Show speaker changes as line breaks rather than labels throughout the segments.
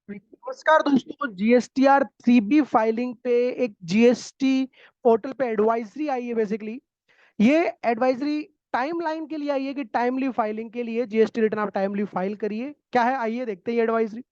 नमस्कार दोस्तों। GSTR 3B filing पे एक जीएसटी पोर्टल पे एडवाइजरी आई है। बेसिकली ये एडवाइजरी टाइमलाइन के लिए आई है कि टाइमली फाइलिंग के लिए जीएसटी रिटर्न आप टाइमली फाइल करिए। क्या है आइए देखते हैं ये advisory.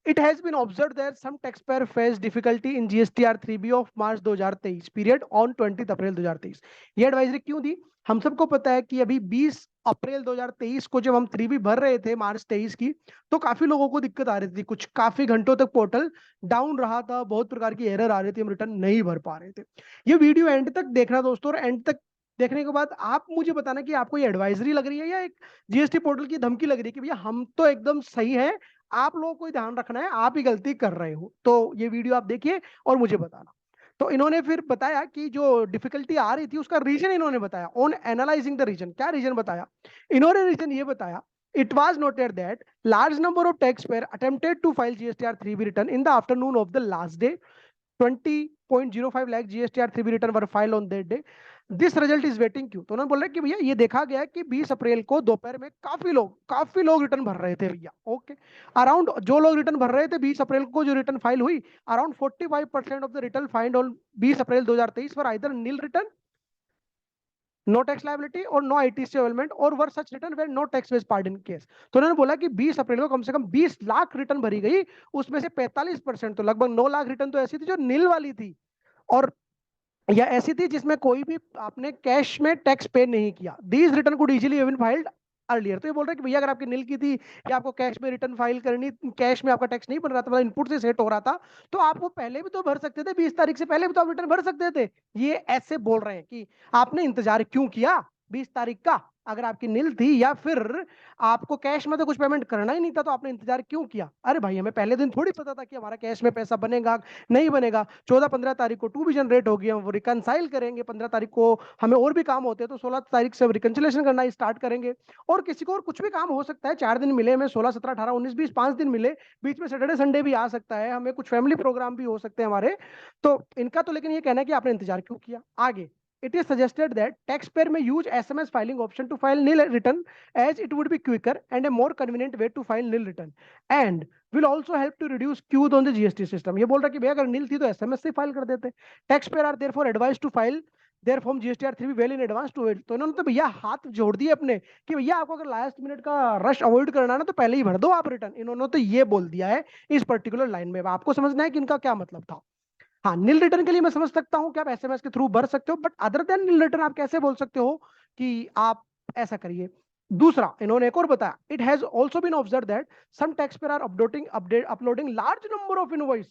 It has been observed that some taxpayer face difficulty in GSTR 3B of March 2023 period on 20 April 2023। ये एडवाइजरी क्यों दी? हम सबको पता है कि अभी 20 अप्रैल 2023 को जब हम 3B भर रहे थे मार्च 23 की, तो काफी लोगों को दिक्कत आ रही थी। कुछ काफी घंटों तक पोर्टल डाउन रहा था, बहुत प्रकार की एरर आ रही थी, हम रिटर्न नहीं भर पा रहे थे। ये वीडियो एंड तक देखना दोस्तों, और एंड तक देखने के बाद आप मुझे बताना कि आपको ये एडवाइजरी लग रही है या एक जीएसटी पोर्टल की धमकी लग रही है कि भैया हम तो एकदम सही है, आप लोगों को ध्यान रखना है, आप ही गलती कर रहे हो। तो ये वीडियो आप देखिए और मुझे बताना। तो इन्होंने फिर बताया कि जो डिफिकल्टी आ रही थी उसका रीजन इन्होंने बताया। ऑन एनालाइजिंग द रीजन, क्या रीजन बताया इन्होंने? रीजन ये बताया, it was noted that large number of taxpayer attempted to file GSTR 3B return in the afternoon of the last day. 20.05 lakh GSTR 3B return were file on that day. This result is waiting queue. तो उन्होंने बोला कि भैया ये देखा गया कि 20 April को दोपहर में काफी लोग रिटर्न भर रहे थे भैया। ओके, अराउंड जो लोग रिटर्न भर रहे थे 20 अप्रैल को जो रिटर्न फाइल हुई, around 45% of the return filed on 20 April 2023 for either nil return, no tax liability और नो आईटीसी अवेलमेंट, और were such return where no tax based pardon case. तो उन्होंने बोला कि 20 अप्रैल को कम से कम 20 लाख रिटर्न भरी गई, उसमें से 45%, तो लगभग 9 लाख रिटर्न तो ऐसी थी जो नील वाली थी, और या ऐसी थी जिसमें कोई भी आपने कैश में टैक्स पे नहीं किया। These return could easily even filed earlier. तो ये बोल रहे हैं कि भैया अगर आपकी नील की थी या आपको कैश में रिटर्न फाइल करनी, कैश में आपका टैक्स नहीं बन रहा था, मतलब इनपुट से सेट हो रहा था, तो आप वो पहले भी तो भर सकते थे, 20 तारीख से पहले भी तो आप रिटर्न भर सकते थे। ये ऐसे बोल रहे हैं कि आपने इंतजार क्यों किया 20 तारीख का? अगर आपकी नील थी या फिर आपको कैश में तो कुछ पेमेंट करना ही नहीं था, तो आपने इंतजार क्यों किया? अरे भाई हमें पहले दिन थोड़ी पता था कि हमारा कैश में पैसा बनेगा नहीं बनेगा। 14-15 तारीख को टू भी जनरेट होगी, हम वो रिकनसाइल करेंगे। 15 तारीख को हमें और भी काम होते हैं, तो 16 तारीख से रिकनसिलेशन करना स्टार्ट करेंगे। और किसी को और कुछ भी काम हो सकता है, 4 दिन मिले हमें, 16, 17, 18, 19, 20, 5 दिन मिले, बीच में सैटरडे संडे भी आ सकता है, हमें कुछ फैमिली प्रोग्राम भी हो सकते हैं हमारे। तो इनका तो लेकिन ये कहना है कि आपने इंतजार क्यों किया। आगे, it is suggested that taxpayer may use SMS filing option to file nil return, as it would be quicker and a more convenient way to file nil return, and will also help to reduce queues on the GST system। ये बोल रहा है कि भैया अगर नील थी तो SMS से फाइल कर देते। Tax payer are therefore advised to file their form GSTR 3 well in advance to wait. तो इन्होंने तो भैया हाथ जोड़ दिए अपने कि भैया आपको अगर लास्ट मिनट का रश अवॉइड करना है ना, तो पहले ही भर दो आप रिटर्न। इन्होंने तो ये बोल दिया है इस पर्टिकुलर लाइन में। आपको समझना है कि इनका क्या मतलब था। हाँ, नील रिटर्न के लिए मैं समझ सकता हूँ कि आप एसएमएस के थ्रू भर सकते हो, but other than nil return आप कैसे बोल सकते हो कि आप ऐसा करिए? दूसरा इन्होंने एक और बताया, it has also been observe that some tax payer are uploading large number of invoice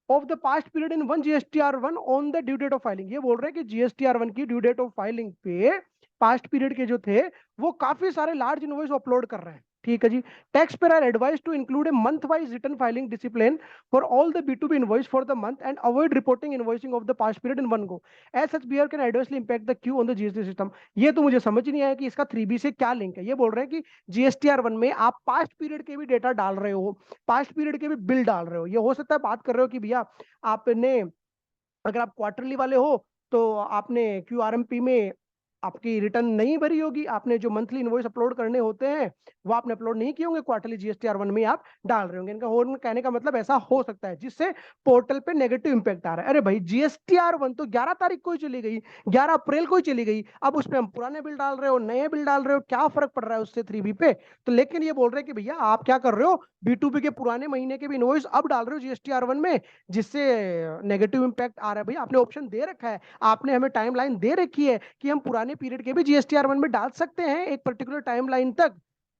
of the past period in one GSTR 1 on the due date of filing. ये बोल रहे हैं कि जीएसटीआर 1 की ड्यू डेट ऑफ फाइलिंग पे past period के जो थे वो काफी सारे लार्ज इनवॉइस अपलोड कर रहे हैं। ठीक है जी। Tax payer are advise to include a month wise return filing discipline for all the B2B invoice for the month and avoid reporting invoicing of the past period in one go, as such behaviour can adversely impact the queue on the GST system. ये तो मुझे समझ नहीं आया कि इसका 3B से क्या लिंक है। ये बोल रहे हैं कि जीएसटीआर 1 में आप पास्ट पीरियड के भी डेटा डाल रहे हो, पास्ट पीरियड के भी बिल डाल रहे हो। ये हो सकता है बात कर रहे हो कि भैया आपने, अगर आप क्वार्टरली वाले हो तो आपने क्यूआरएमपी में आपकी रिटर्न नहीं भरी होगी, आपने जो मंथली इनवॉइस अपलोड करने होते हैं वो आपने अपलोड नहीं किए होंगे, क्वार्टरली जीएसटीआर 1 में आप डाल रहे होंगे। इनका होने कहने का मतलब ऐसा हो सकता है जिससे पोर्टल पे नेगेटिव इंपैक्ट आ रहा है। अरे भाई जीएसटीआर 1 तो 11 तारीख को ही चली गई, 11 अप्रैल को ही चली गई, अब उसमें हम पुराने बिल डाल रहे हो नए बिल डाल रहे हो, क्या फर्क पड़ रहा है उससे 3B पे? तो लेकिन ये बोल रहे हैं कि भैया आप क्या कर रहे हो, B2B के पुराने महीने के भी इनवॉइस अब डाल रहे हो जीएसटीआर 1 में, जिससे नेगेटिव इंपैक्ट आ रहा है। भाई आपने ऑप्शन दे रखा है, आपने हमें टाइमलाइन दे रखी है कि हम पुराने पीरियड के भी जीएसटीआर 1 में डाल सकते हैं एक पर्टिकुलर टाइमलाइन तक।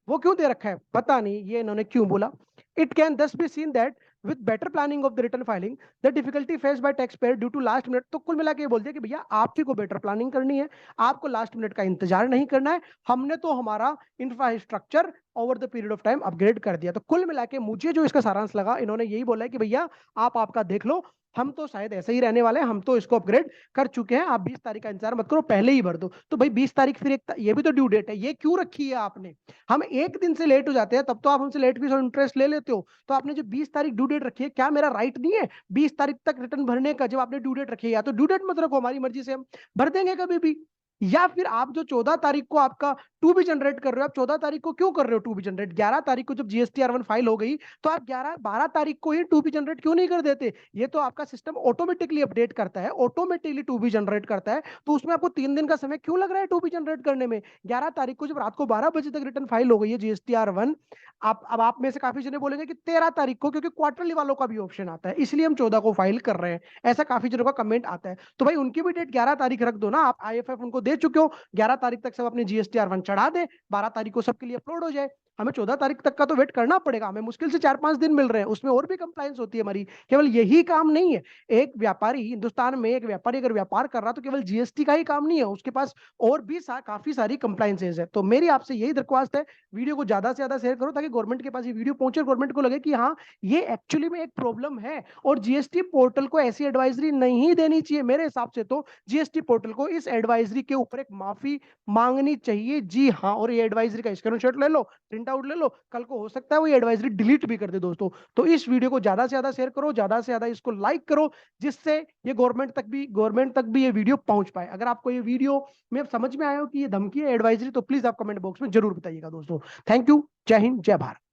वो क्यों दे रखा है पता नहीं, ये इन्होंने क्यों बोला। It can thus be seen that with better planning of the return filing the difficulty face by tax payer due to last minute. तो कुल मिला के बोल दिया कि भैया आप ही को बेटर प्लानिंग करनी है, आपको लास्ट मिनट का इंतजार नहीं करना है, हमने तो हमारा infrastructure over the period of time upgrade कर दिया। तो कुल मिला के मुझे जो इसका सारांश लगा, इन्होंने यही बोला है कि भैया आप आपका देख लो, हम तो शायद ऐसे ही रहने वाले हैं, हम तो इसको अपग्रेड कर चुके हैं, आप 20 तारीख का इंतजार मत करो, पहले ही भर दो। तो भाई 20 तारीख फिर एक ये भी तो ड्यू डेट है, ये क्यों रखी है आपने? हम एक दिन से लेट हो जाते हैं तब तो आप हमसे लेट फीस और इंटरेस्ट ले लेते हो, तो आपने जो 20 तारीख ड्यू डेट रखी है, क्या मेरा राइट नहीं है 20 तारीख तक रिटर्न भरने का? जब आपने ड्यू डेट रखी है, या तो ड्यू डेट मत रखो, हमारी मर्जी से हम भर देंगे कभी भी। या फिर आप जो 14 तारीख को आपका टू बी जनरेट कर रहे हो, आप 14 तारीख को क्यों कर रहे हो टू बी जनरेट? 11 तारीख को जब GSTR1 फाइल हो गई तो आप 12 तारीख को ही टू बी जनरेट क्यों नहीं कर देते? ये तो आपका सिस्टम ऑटोमेटिकली अपडेट करता है, ऑटोमेटिकली टू बी जनरेट करता है, तो उसमें आपको 3 दिन का समय क्यों लग रहा है टू बी जनरेट करने में? 11 तारीख को जब रात को 12 बजे तक रिटर्न फाइल हो गई है GSTR1, आप में से काफी जने बोलेंगे कि 13 तारीख को, क्योंकि क्वार्टरली वालों का भी ऑप्शन आता है, इसलिए हम 14 को फाइल कर रहे हैं, ऐसा काफी जनों का कमेंट आता है। तो भाई उनकी भी डेट 11 तारीख रख दो ना, आप IFF उनको दे चुके हो, 11 तारीख तक सब अपने GSTR1 चढ़ा दे, 12 तारीख को सबके लिए अपलोड हो जाए। हमें 14 तारीख तक का तो वेट करना पड़ेगा, हमें मुश्किल से 4-5 दिन मिल रहे हैं, उसमें और भी कंप्लायंस होती है हमारी, केवल यही काम नहीं है। एक व्यापारी हिंदुस्तान में, एक व्यापारी अगर व्यापार कर रहा तो केवल GST का ही काम नहीं है, उसके पास और भी काफी सारी कंप्लायंसेज है। तो मेरी आपसे यही दरख्वास्त है, वीडियो को ज्यादा से ज्यादा शेयर करो ताकि गवर्नमेंट के पास ये वीडियो पहुंचे, गवर्नमेंट को लगे कि हाँ ये एक्चुअली में एक प्रॉब्लम है, और GST पोर्टल को ऐसी एडवाइजरी नहीं देनी चाहिए। मेरे हिसाब से तो GST पोर्टल को इस एडवाइजरी के ऊपर एक माफी मांगनी चाहिए, जी हाँ। और ये एडवाइजरी का स्क्रीनशॉट ले लो, प्रिंट आउट ले लो, कल को हो सकता है वो ये एडवाइजरी डिलीट भी कर दे दोस्तों। तो इस वीडियो को ज्यादा से ज्यादा शेयर करो, ज्यादा से ज्यादा इसको लाइक करो, जिससे ये गवर्नमेंट तक भी ये वीडियो पहुंच पाए। अगर आपको ये वीडियो में समझ में आया हो कि ये धमकी है, एडवाइजरी, तो प्लीज आप कमेंट बॉक्स में जरूर बताइएगा दोस्तों। थैंक यू, जय हिंद, जय भारत।